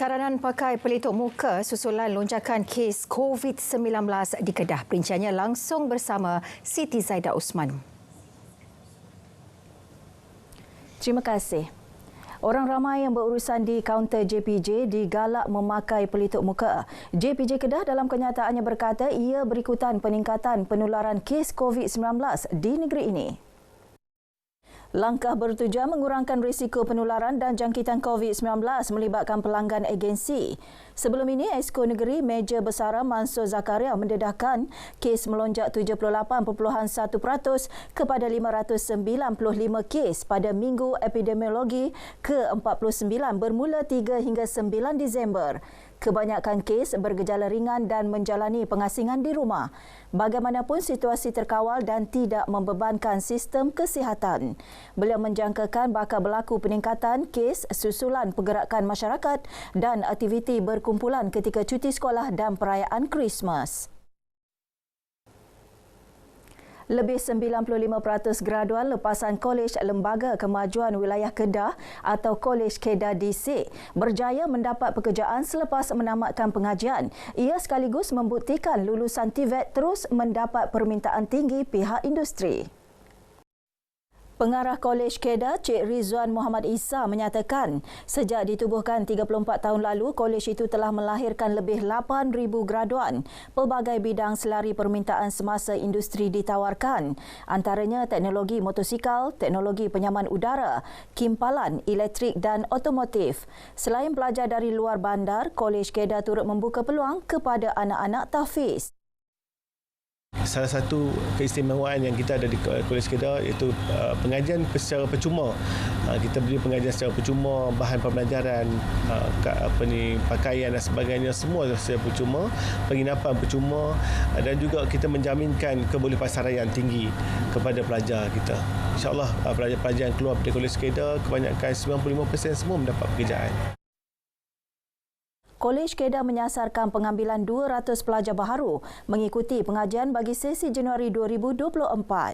Saranan pakai pelitup muka susulan lonjakan kes COVID-19 di Kedah. Perinciannya langsung bersama Siti Zaidah Osman. Terima kasih. Orang ramai yang berurusan di kaunter JPJ digalak memakai pelitup muka. JPJ Kedah dalam kenyataannya berkata ia berikutan peningkatan penularan kes COVID-19 di negeri ini. Langkah bertujuan mengurangkan risiko penularan dan jangkitan COVID-19 melibatkan pelanggan agensi. Sebelum ini, Esko Negeri Meja Besara Mansur Zakaria mendedahkan kes melonjak 78.1% kepada 595 kes pada Minggu Epidemiologi ke-49 bermula 3 hingga 9 Disember. Kebanyakan kes bergejala ringan dan menjalani pengasingan di rumah. Bagaimanapun situasi terkawal dan tidak membebankan sistem kesihatan. Beliau menjangkakan bakal berlaku peningkatan kes susulan pergerakan masyarakat dan aktiviti berkumpulan ketika cuti sekolah dan perayaan Krismas. Lebih 95% graduan lepasan Kolej Lembaga Kemajuan Wilayah Kedah atau Kolej Kedah DC berjaya mendapat pekerjaan selepas menamatkan pengajian. Ia sekaligus membuktikan lulusan TVET terus mendapat permintaan tinggi pihak industri. Pengarah Kolej Kedah, Cik Rizwan Muhammad Isa menyatakan sejak ditubuhkan 34 tahun lalu, kolej itu telah melahirkan lebih 8,000 graduan. Pelbagai bidang selari permintaan semasa industri ditawarkan. Antaranya teknologi motosikal, teknologi penyaman udara, kimpalan, elektrik dan otomotif. Selain pelajar dari luar bandar, Kolej Kedah turut membuka peluang kepada anak-anak tahfiz. Salah satu keistimewaan yang kita ada di Kolej Kedah iaitu pengajian secara percuma. Kita beri pengajian secara percuma, bahan pembelajaran, pakaian dan sebagainya, semua secara percuma, penginapan percuma, dan juga kita menjaminkan kebolehpasaraian tinggi kepada pelajar kita. InsyaAllah pelajar-pelajar yang keluar dari Kolej Kedah, kebanyakan 95% semua mendapat pekerjaan. Kolej Kedah menyasarkan pengambilan 200 pelajar baharu mengikuti pengajian bagi sesi Januari 2024.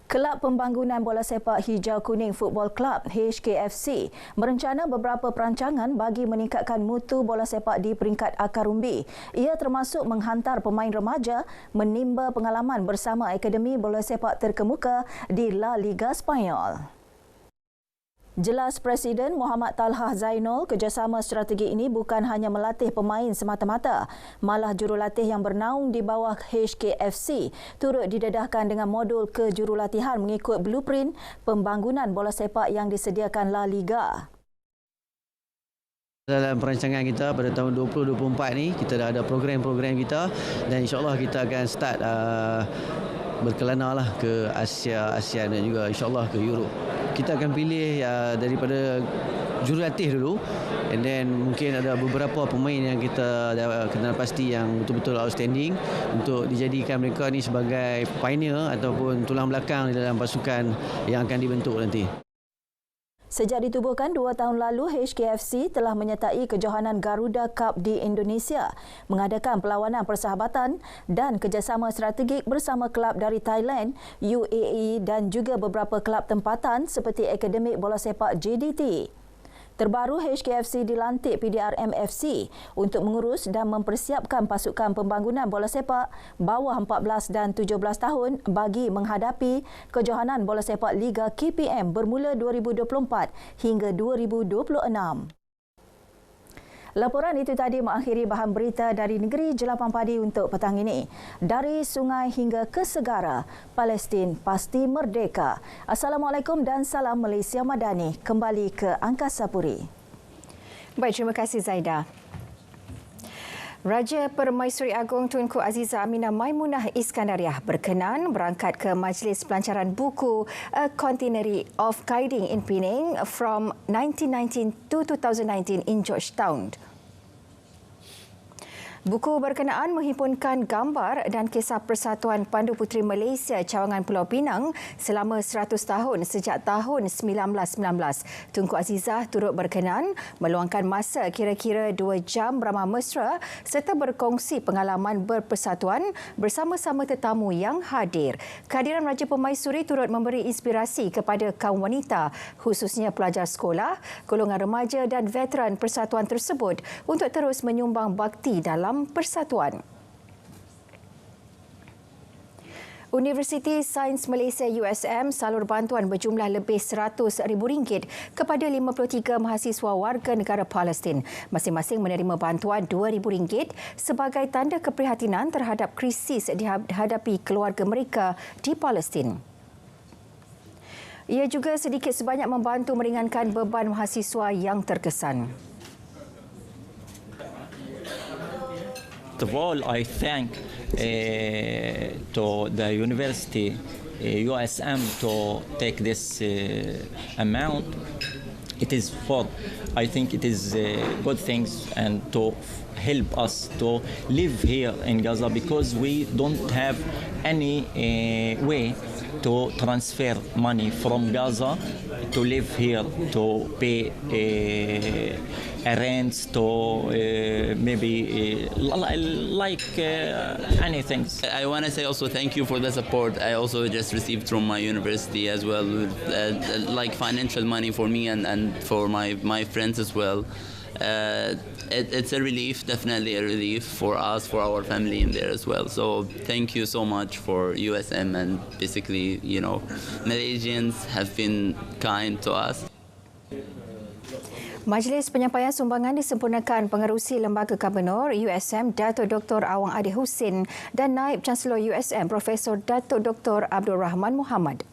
Kelab Pembangunan Bola Sepak Hijau Kuning Football Club HKFC merencana beberapa perancangan bagi meningkatkan mutu bola sepak di peringkat akar umbi. Ia termasuk menghantar pemain remaja menimba pengalaman bersama Akademi Bola Sepak terkemuka di La Liga Spanyol. Jelas Presiden Muhammad Talhah Zainul, kerjasama strategi ini bukan hanya melatih pemain semata-mata, malah jurulatih yang bernaung di bawah HKFC turut didedahkan dengan modul kejurulatihan mengikut blueprint pembangunan bola sepak yang disediakan La Liga. Dalam perancangan kita pada tahun 2024 ni, kita dah ada program-program kita dan insyaAllah kita akan start berkelana lah ke ASEAN dan juga insyaAllah ke Europe. Kita akan pilih daripada jurulatih dulu, and then mungkin ada beberapa pemain yang kita kenal pasti yang betul-betul outstanding untuk dijadikan mereka ni sebagai pioneer ataupun tulang belakang di dalam pasukan yang akan dibentuk nanti. Sejak ditubuhkan 2 tahun lalu, HKFC telah menyertai kejohanan Garuda Cup di Indonesia, mengadakan perlawanan persahabatan dan kerjasama strategik bersama kelab dari Thailand, UAE dan juga beberapa kelab tempatan seperti Akademik Bola Sepak JDT. Terbaru, HKFC dilantik PDRM FC untuk mengurus dan mempersiapkan pasukan pembangunan bola sepak bawah 14 dan 17 tahun bagi menghadapi kejohanan bola sepak Liga KPM bermula 2024 hingga 2026. Laporan itu tadi mengakhiri bahan berita dari negeri Jelapang Padi untuk petang ini. Dari sungai hingga ke segara, Palestin pasti merdeka. Assalamualaikum dan salam Malaysia Madani. Kembali ke Angkasa Puri. Baik, terima kasih Zaidah. Raja Permaisuri Agong Tunku Azizah Aminah Maimunah Iskandariah berkenan berangkat ke Majlis Pelancaran Buku A Centenary of Guiding in Penang from 1919 to 2019 in Georgetown. Buku berkenaan menghimpunkan gambar dan kisah Persatuan Pandu Puteri Malaysia Cawangan Pulau Pinang selama 100 tahun sejak tahun 1919. Tunku Azizah turut berkenan meluangkan masa kira-kira 2 jam beramah mesra serta berkongsi pengalaman berpersatuan bersama-sama tetamu yang hadir. Kehadiran Raja Permaisuri turut memberi inspirasi kepada kaum wanita, khususnya pelajar sekolah, golongan remaja dan veteran persatuan tersebut untuk terus menyumbang bakti dalam persatuan. Universiti Sains Malaysia USM salur bantuan berjumlah lebih RM100,000 kepada 53 mahasiswa warga negara Palestin. Masing-masing menerima bantuan RM2,000 sebagai tanda keprihatinan terhadap krisis dihadapi keluarga mereka di Palestin. Ia juga sedikit sebanyak membantu meringankan beban mahasiswa yang terkesan. First of all, I thank to the university, USM, to take this amount. It is for, I think it is good things and to help us to live here in Gaza because we don't have any way to transfer money from Gaza to live here, to pay rents, to maybe like anything. I want to say also thank you for the support I also just received from my university as well, with, like financial money for me and for my friends as well. It's a relief, definitely a relief for us, for our family in there as well. So thank you so much for USM, and basically, you know, Malaysians have been kind to us. Majlis penyampaian sumbangan disempurnakan Pengerusi Lembaga Gubernur USM Datuk Dr. Awang Adi Husin dan Naib Chancellor USM Profesor Datuk Dr. Abdul Rahman Muhammad.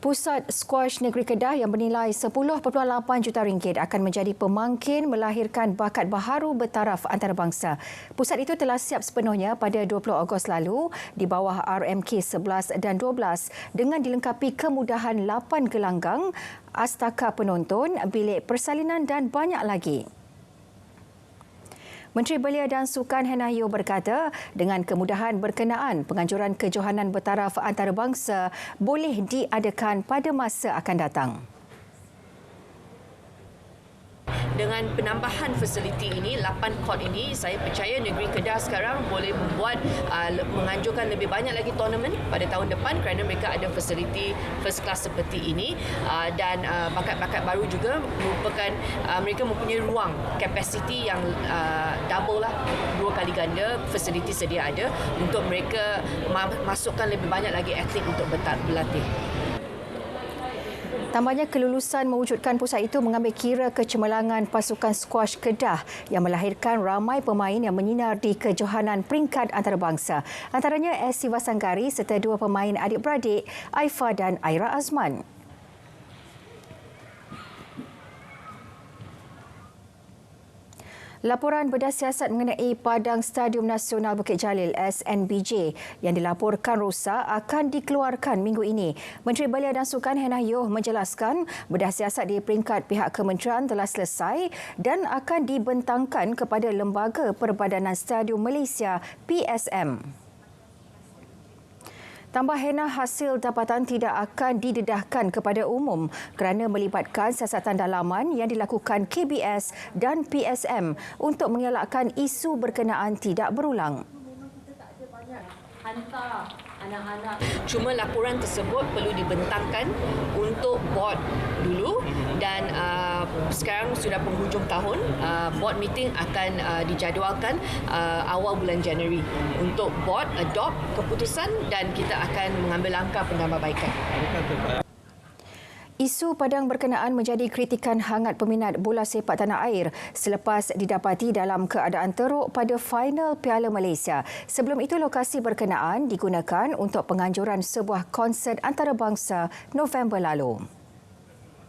Pusat Squash Negeri Kedah yang bernilai RM10.8 juta akan menjadi pemangkin melahirkan bakat baharu bertaraf antarabangsa. Pusat itu telah siap sepenuhnya pada 20 Ogos lalu di bawah RMK 11 dan 12 dengan dilengkapi kemudahan 8 gelanggang, astaka penonton, bilik persalinan dan banyak lagi. Menteri Belia dan Sukan Hannah Yeoh berkata, dengan kemudahan berkenaan, penganjuran kejohanan bertaraf antarabangsa boleh diadakan pada masa akan datang. Dengan penambahan fasiliti ini, 8 court ini, saya percaya negeri Kedah sekarang boleh membuat menganjurkan lebih banyak lagi tournament pada tahun depan kerana mereka ada fasiliti first class seperti ini, dan bakat-bakat baru juga merupakan mereka mempunyai ruang kapasiti yang double lah, 2 kali ganda fasiliti sedia ada untuk mereka masukkan lebih banyak lagi atlet untuk berlatih. Tambahnya, kelulusan mewujudkan pusat itu mengambil kira kecemerlangan pasukan skuash Kedah yang melahirkan ramai pemain yang menyinar di kejohanan peringkat antarabangsa. Antaranya S. Sivasanggari serta 2 pemain adik-beradik, Aifa dan Aira Azman. Laporan bedah siasat mengenai Padang Stadium Nasional Bukit Jalil SNBJ yang dilaporkan rosak akan dikeluarkan minggu ini. Menteri Belia dan Sukan Hannah Yeoh menjelaskan bedah siasat di peringkat pihak kementerian telah selesai dan akan dibentangkan kepada Lembaga Perbadanan Stadium Malaysia PSM. Tambah Hannah, hasil dapatan tidak akan didedahkan kepada umum kerana melibatkan siasatan dalaman yang dilakukan KBS dan PSM untuk mengelakkan isu berkenaan tidak berulang. Cuma laporan tersebut perlu dibentangkan untuk board dulu, dan sekarang sudah penghujung tahun, board meeting akan dijadualkan awal bulan Januari untuk board adopt keputusan dan kita akan mengambil langkah penambahbaikan. Isu padang berkenaan menjadi kritikan hangat peminat bola sepak tanah air selepas didapati dalam keadaan teruk pada final Piala Malaysia. Sebelum itu, lokasi berkenaan digunakan untuk penganjuran sebuah konsert antarabangsa November lalu.